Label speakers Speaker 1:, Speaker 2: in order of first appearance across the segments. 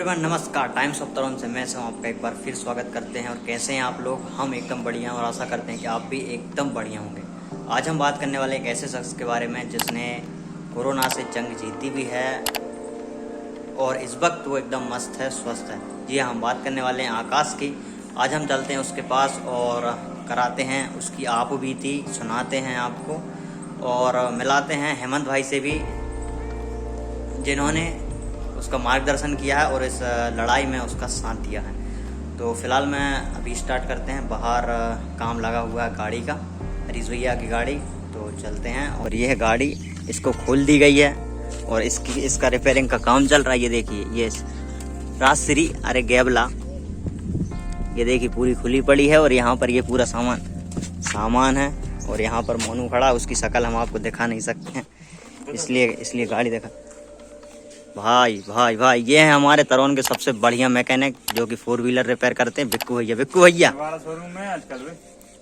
Speaker 1: Everyone, नमस्कार। Times of तरुण से मैं आपका एक बार फिर स्वागत करते हैं। और कैसे हैं आप लोग? हम एकदम बढ़िया हैं और आशा करते हैं कि आप भी एकदम बढ़िया होंगे। आज हम बात करने वाले एक ऐसे शख्स के बारे में जिसने कोरोना से जंग जीती भी है और इस वक्त वो एकदम मस्त है, स्वस्थ है। जी हाँ, हम बात करने वाले हैं आकाश की। आज हम चलते हैं उसके पास और कराते हैं उसकी आप बीती, सुनाते हैं आपको और मिलाते हैं हेमंत भाई से भी, जिन्होंने उसका मार्गदर्शन किया है और इस लड़ाई में उसका साथ दिया है। तो फिलहाल मैं अभी स्टार्ट करते हैं। बाहर काम लगा हुआ है गाड़ी का, रिजवैया की गाड़ी। तो चलते हैं। और ये है गाड़ी, इसको खोल दी गई है और इसका रिपेयरिंग का काम चल रहा है। ये देखिए, ये राजश्री अरे गैबला, ये देखिए पूरी खुली पड़ी है। और यहाँ पर ये पूरा सामान है और यहाँ पर मोनू खड़ा, उसकी शक्ल हम आपको दिखा नहीं सकते हैं, इसलिए गाड़ी दिखा। भाई ये है हमारे तरुण के सबसे बढ़िया मैकेनिक जो कि 4 व्हीलर रिपेयर करते हैं, बिक्कू भैया।
Speaker 2: शोरूम में आजकल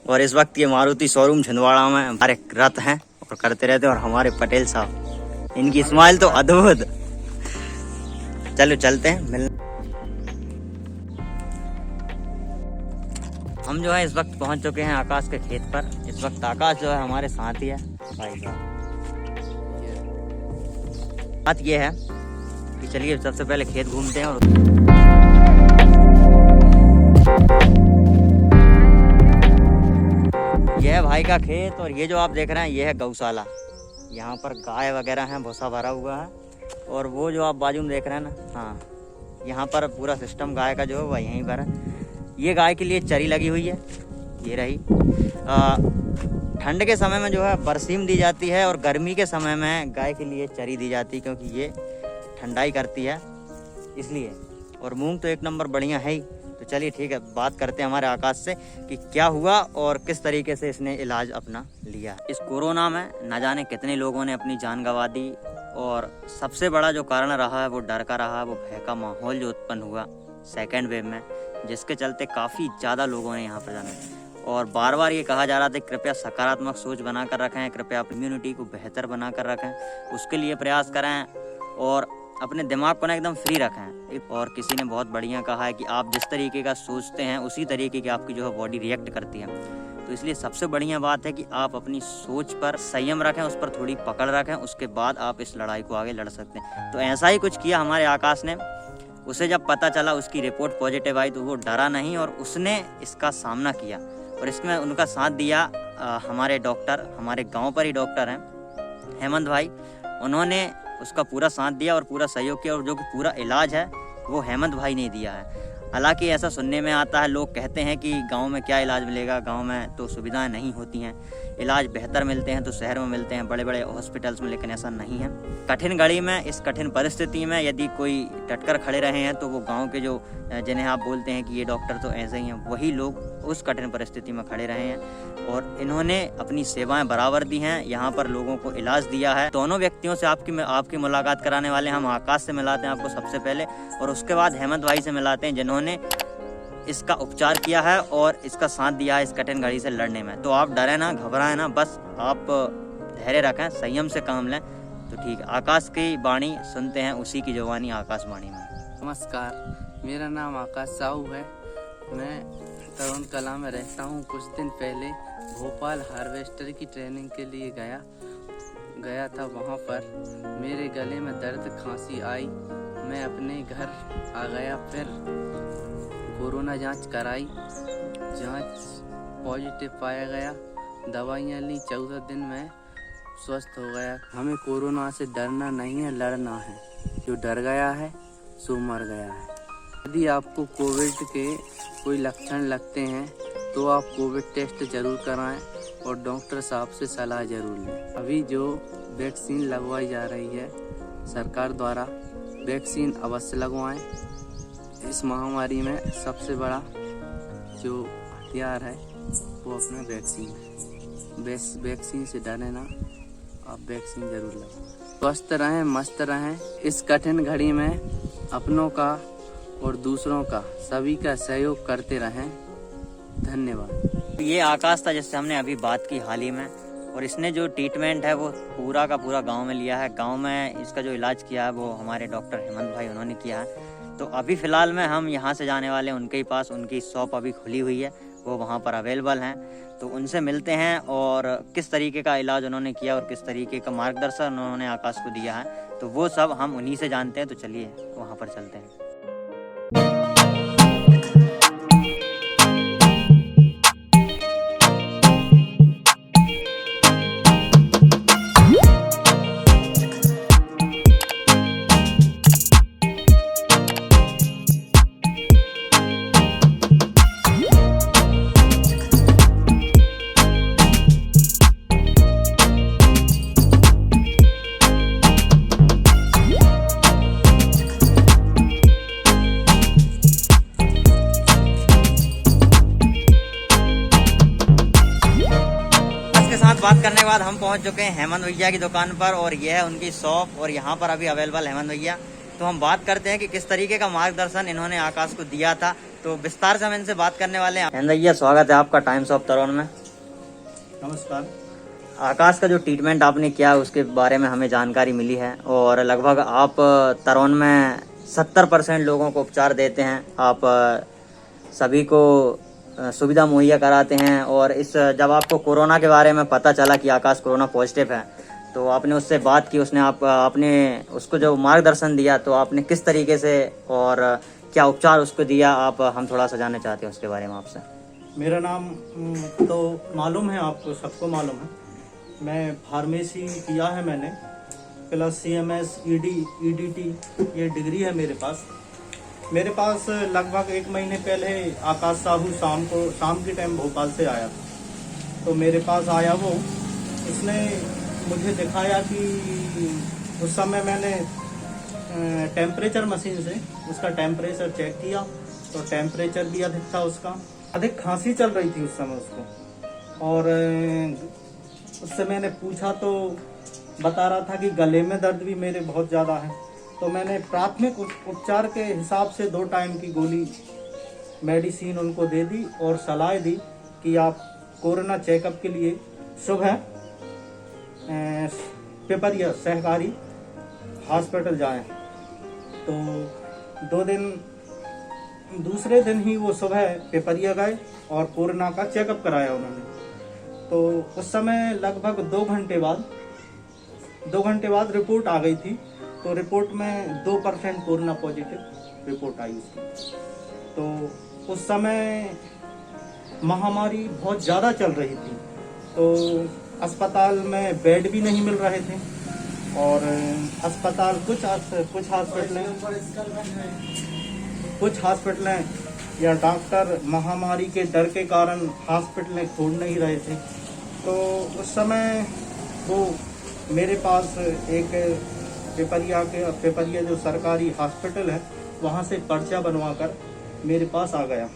Speaker 1: और इस वक्त ये मारुति शोरूम छिंदवाड़ा में हमारे रत हैं और करते रहते हैं। और हमारे पटेल साहब, इनकी स्माइल तो अद्भुत। चलो चलते हैं मिलने। हम जो है इस वक्त पहुंच चुके हैं आकाश के खेत पर। इस वक्त आकाश जो है हमारे साथ ही है। भाई बात ये है कि चलिए सबसे पहले खेत घूमते हैं। और यह है भाई का खेत और ये जो आप देख रहे हैं ये है गौशाला। यहाँ पर गाय वगैरह हैं, भूसा भरा हुआ है। और वो जो आप बाजू में देख रहे हैं ना, हाँ, यहाँ पर पूरा सिस्टम गाय का जो है वह यहीं पर है। ये गाय के लिए चरी लगी हुई है, ये रही। ठंड के समय में जो है बरसीम दी जाती है और गर्मी के समय में गाय के लिए चरी दी जाती है, क्योंकि ये ठंडाई करती है इसलिए। और मूंग तो एक नंबर बढ़िया है ही। तो चलिए ठीक है, बात करते हैं हमारे आकाश से कि क्या हुआ और किस तरीके से इसने इलाज अपना लिया। इस कोरोना में न जाने कितने लोगों ने अपनी जान गंवा दी और सबसे बड़ा जो कारण रहा है वो डर का रहा है, वो भय का माहौल जो उत्पन्न हुआ सेकेंड वेव में, जिसके चलते काफ़ी ज़्यादा लोगों ने यहाँ पर जाना। और बार बार ये कहा जा रहा था कृपया सकारात्मक सोच बनाकर रखें, कृपया इम्यूनिटी को बेहतर बनाकर रखें, उसके लिए प्रयास करें और अपने दिमाग को ना एकदम फ्री रखें। और किसी ने बहुत बढ़िया कहा है कि आप जिस तरीके का सोचते हैं उसी तरीके की आपकी जो है बॉडी रिएक्ट करती है। तो इसलिए सबसे बढ़िया बात है कि आप अपनी सोच पर संयम रखें, उस पर थोड़ी पकड़ रखें, उसके बाद आप इस लड़ाई को आगे लड़ सकते हैं। तो ऐसा ही कुछ किया हमारे आकाश ने। उसे जब पता चला, उसकी रिपोर्ट पॉजिटिव आई, तो वो डरा नहीं और उसने इसका सामना किया। और इसमें उनका साथ दिया हमारे डॉक्टर, हमारे गाँव पर ही डॉक्टर हैं हेमंत भाई। उन्होंने उसका पूरा साथ दिया और पूरा सहयोग किया। और जो कि पूरा इलाज है वो हेमंत भाई ने दिया है। हालांकि ऐसा सुनने में आता है, लोग कहते हैं कि गांव में क्या इलाज मिलेगा, गांव में तो सुविधाएं नहीं होती हैं, इलाज बेहतर मिलते हैं तो शहर में मिलते हैं, बड़े बड़े हॉस्पिटल्स में, लेकिन ऐसा नहीं है। कठिन घड़ी में, इस कठिन परिस्थिति में यदि कोई डटकर खड़े रहे हैं तो वो गाँव के जो जिन्हें आप बोलते हैं कि ये डॉक्टर तो ऐसे ही हैं, वही लोग उस कठिन परिस्थिति में खड़े रहे हैं और इन्होंने अपनी सेवाएं बराबर दी हैं, यहाँ पर लोगों को इलाज दिया है। दोनों व्यक्तियों से आपकी मुलाकात कराने वाले हम आकाश से मिलाते हैं आपको सबसे पहले, और उसके बाद हेमंत भाई से मिलाते हैं जिन्होंने इसका उपचार किया है और इसका साथ दिया है इस कठिन घड़ी से लड़ने में। तो आप डरे ना, घबराएं ना, बस आप धैर्य रखें, संयम से काम लें। तो ठीक है, आकाश की वाणी सुनते हैं, उसी की जुबानी आकाशवाणी में।
Speaker 3: नमस्कार, मेरा नाम आकाश साहू है। मैं तरुण कला में रहता हूँ। कुछ दिन पहले भोपाल हार्वेस्टर की ट्रेनिंग के लिए गया था। वहाँ पर मेरे गले में दर्द, खांसी आई। मैं अपने घर आ गया, फिर कोरोना जांच कराई, जांच पॉजिटिव पाया गया, दवाइयाँ ली, 14 दिन में स्वस्थ हो गया। हमें कोरोना से डरना नहीं है, लड़ना है। जो डर गया है सो मर गया है। यदि आपको कोविड के कोई लक्षण लगते हैं तो आप कोविड टेस्ट जरूर कराएं और डॉक्टर साहब से सलाह जरूर लें। अभी जो वैक्सीन लगवाई जा रही है सरकार द्वारा, वैक्सीन अवश्य लगवाएं। इस महामारी में सबसे बड़ा जो हथियार है वो अपना वैक्सीन है। वैक्सीन से डरे ना, आप वैक्सीन जरूर लगवाएं। स्वस्थ रहें, मस्त रहें। इस कठिन घड़ी में अपनों का और दूसरों का, सभी का सहयोग करते रहें। धन्यवाद।
Speaker 1: ये आकाश था जिससे हमने अभी बात की हाल ही में, और इसने जो ट्रीटमेंट है वो पूरा का पूरा गांव में लिया है। गांव में इसका जो इलाज किया है वो हमारे डॉक्टर हेमंत भाई उन्होंने किया है। तो अभी फ़िलहाल में हम यहाँ से जाने वाले हैं उनके ही पास। उनकी शॉप अभी खुली हुई है, वो वहाँ पर अवेलेबल हैं, तो उनसे मिलते हैं और किस तरीके का इलाज उन्होंने किया और किस तरीके का मार्गदर्शन उन्होंने आकाश को दिया है, तो वो सब हम उन्हीं से जानते हैं। तो चलिए वहाँ पर चलते हैं। बात करने के बाद हम पहुंच चुके हैं हेमंत भैया की दुकान पर और यह है उनकी शॉप और यहाँ पर अभी अवेलेबल हेमंत भैया। तो हम बात करते हैं कि किस तरीके का मार्गदर्शन इन्होंने आकाश को दिया था, तो विस्तार से हम इनसे बात करने वाले हैं। हेमंत भैया, स्वागत है आपका टाइम्स ऑफ तरोन में।
Speaker 2: नमस्कार।
Speaker 1: आकाश का जो ट्रीटमेंट आपने किया उसके बारे में हमें जानकारी मिली है और लगभग आप तरोन में 70% लोगों को उपचार देते हैं। आप सभी को सुविधा मुहैया कराते हैं और इस जब आपको कोरोना के बारे में पता चला कि आकाश कोरोना पॉजिटिव है, तो आपने उससे बात की, आपने उसको जो मार्गदर्शन दिया, तो आपने किस तरीके से और क्या उपचार उसको दिया, आप हम थोड़ा सा जानना चाहते हैं उसके बारे में आपसे।
Speaker 2: मेरा नाम तो मालूम है, आपको सबको मालूम है। मैं फार्मेसी किया है मैंने, प्लस CMS EDT ये डिग्री है मेरे पास। मेरे पास लगभग 1 महीने पहले आकाश साहू शाम के टाइम भोपाल से आया था। तो मेरे पास आया वो, उसने मुझे दिखाया कि उस समय मैंने टेम्परेचर मशीन से उसका टेम्परेचर चेक किया, तो टेम्परेचर भी अधिक था उसका। अधिक खांसी चल रही थी उस समय उसको, और उससे मैंने पूछा तो बता रहा था कि गले में दर्द भी मेरे बहुत ज़्यादा है। तो मैंने प्राथमिक उपचार के हिसाब से 2 टाइम की गोली मेडिसिन उनको दे दी और सलाह दी कि आप कोरोना चेकअप के लिए सुबह पेपरिया सहकारी हॉस्पिटल जाएं। तो 2 दिन, दूसरे दिन ही वो सुबह पेपरिया गए और कोरोना का चेकअप कराया उन्होंने। तो उस समय लगभग 2 घंटे बाद रिपोर्ट आ गई थी। तो रिपोर्ट में 2% कोरोना पॉजिटिव रिपोर्ट आई उसकी। तो उस समय महामारी बहुत ज़्यादा चल रही थी, तो अस्पताल में बेड भी नहीं मिल रहे थे और अस्पताल कुछ हॉस्पिटलें या डॉक्टर महामारी के डर के कारण हॉस्पिटलें खोल नहीं रहे थे। तो उस समय वो मेरे पास एक पेपरिया जो सरकारी हॉस्पिटल है, वहाँ से पर्चा बनवाकर मेरे पास आ गया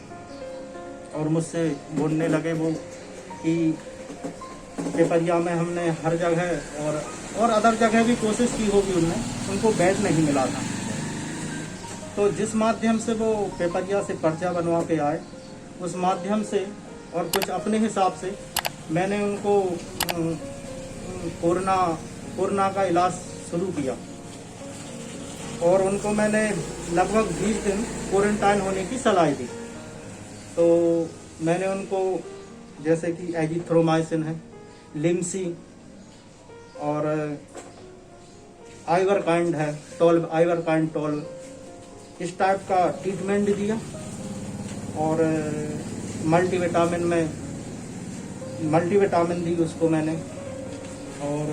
Speaker 2: और मुझसे बोलने लगे वो कि पेपरिया में हमने हर जगह और अदर जगह भी कोशिश की होगी, उनको बेड नहीं मिला था। तो जिस माध्यम से वो पेपरिया से पर्चा बनवा के आए, उस माध्यम से और कुछ अपने हिसाब से मैंने उनको कोरोना का इलाज शुरू किया और उनको मैंने लगभग 20 दिन क्वारंटाइन होने की सलाह दी। तो मैंने उनको जैसे कि एजिथ्रोमाइसिन है, लिम्सी और आइवरकाइंड है, आइवरकाइंड 12, इस टाइप का ट्रीटमेंट दिया। और मल्टीविटामिन दी उसको मैंने। और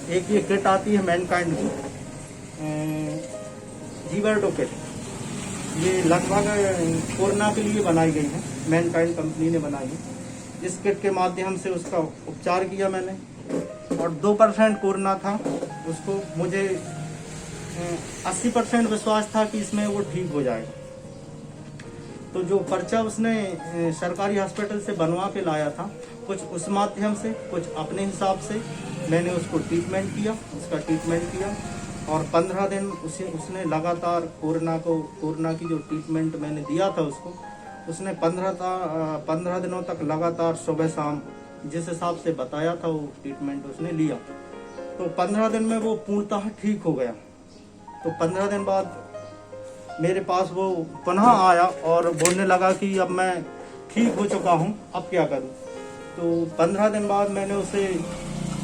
Speaker 2: एक ये किट आती है मैनकाइंड की, जीवर्डो किट, ये लगभग कोरोना के लिए बनाई गई है, मैनकाइंड कंपनी ने बनाई है। इस किट के माध्यम से उसका उपचार किया मैंने और 2% कोरोना था उसको। मुझे 80% विश्वास था कि इसमें वो ठीक हो जाएगा। तो जो पर्चा उसने सरकारी हॉस्पिटल से बनवा के लाया था, कुछ उस माध्यम से, कुछ अपने हिसाब से मैंने उसको उसका ट्रीटमेंट किया और 15 दिन उसने लगातार कोरोना की जो ट्रीटमेंट मैंने दिया था उसने 15 दिनों तक लगातार सुबह शाम जिस हिसाब से बताया था वो ट्रीटमेंट उसने लिया। तो 15 दिन में वो पूर्णतः ठीक हो गया। तो 15 दिन बाद मेरे पास वो पुनः आया और बोलने लगा कि अब मैं ठीक हो चुका हूँ, अब क्या करूँ। तो 15 दिन बाद मैंने उसे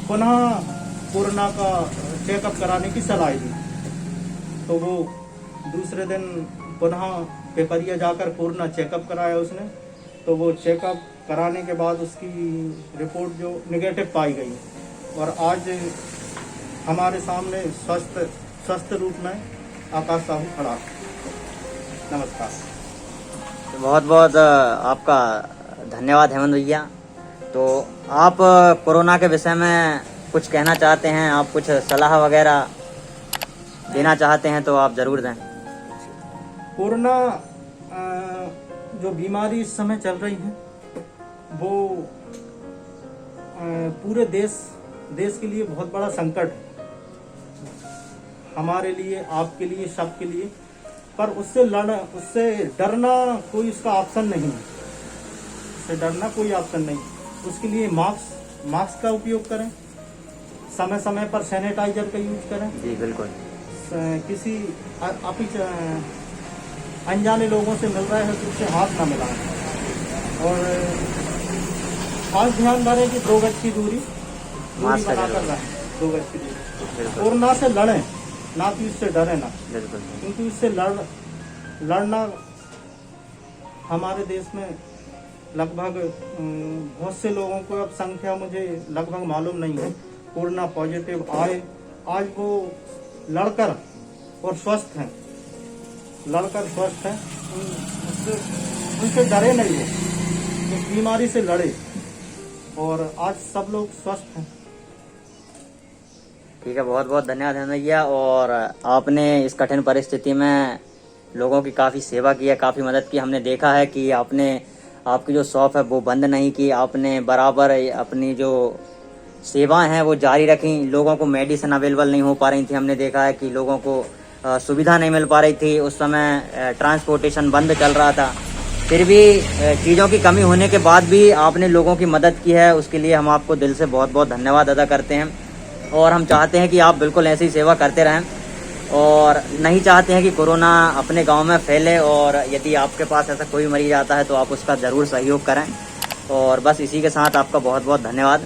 Speaker 2: पुनः कोरोना का चेकअप कराने की सलाह दी। तो वो दूसरे दिन पुनः पेपरिया जाकर कोरोना चेकअप कराया उसने। तो वो चेकअप कराने के बाद उसकी रिपोर्ट जो नेगेटिव पाई गई और आज हमारे सामने स्वस्थ रूप में आकाश साहू खड़ा। नमस्कार।
Speaker 1: तो बहुत बहुत आपका धन्यवाद हेमंत भैया। तो आप कोरोना के विषय में कुछ कहना चाहते हैं, आप कुछ सलाह वगैरह देना चाहते हैं तो आप ज़रूर दें।
Speaker 2: कोरोना जो बीमारी इस समय चल रही है वो पूरे देश के लिए बहुत बड़ा संकट है, हमारे लिए, आपके लिए, सबके लिए। पर उससे डरना कोई उसका ऑप्शन नहीं है, उससे डरना कोई ऑप्शन नहीं। उसके लिए मास्क का उपयोग करें, समय समय पर सैनिटाइजर का यूज करें।
Speaker 1: जी बिल्कुल।
Speaker 2: किसी अनजाने लोगों से मिल रहे हैं तो उससे हाथ ना मिलाएं और खास ध्यान रखें कि 2 गज की दूरी
Speaker 1: मास्क का
Speaker 2: बनाकर
Speaker 1: जरूर।
Speaker 2: रहें। 2 गज की दूरी।
Speaker 1: बिल्कुल
Speaker 2: कोरोना से लड़ें, ना कि उससे डरे ना,
Speaker 1: बिल्कुल।
Speaker 2: क्योंकि उससे लड़ना हमारे देश में लगभग बहुत से लोगों को, अब संख्या मुझे लगभग मालूम नहीं है, कोरोना पॉजिटिव आए। आज वो लड़कर और स्वस्थ हैं, उनसे डरे नहीं हो, इस बीमारी से लड़े और आज सब लोग स्वस्थ हैं।
Speaker 1: ठीक है, बहुत बहुत धन्यवाद हेमंत भैया। और आपने इस कठिन परिस्थिति में लोगों की काफ़ी सेवा की है, काफ़ी मदद की। हमने देखा है कि आपकी जो शॉप है वो बंद नहीं की, आपने बराबर अपनी जो सेवाएं हैं वो जारी रखी। लोगों को मेडिसिन अवेलेबल नहीं हो पा रही थी, हमने देखा है कि लोगों को सुविधा नहीं मिल पा रही थी, उस समय ट्रांसपोर्टेशन बंद चल रहा था। फिर भी चीज़ों की कमी होने के बाद भी आपने लोगों की मदद की है, उसके लिए हम आपको दिल से बहुत बहुत धन्यवाद अदा करते हैं। और हम चाहते हैं कि आप बिल्कुल ऐसी सेवा करते रहें और नहीं चाहते हैं कि कोरोना अपने गांव में फैले। और यदि आपके पास ऐसा कोई मरीज आता है तो आप उसका ज़रूर सहयोग करें। और बस इसी के साथ आपका बहुत बहुत धन्यवाद।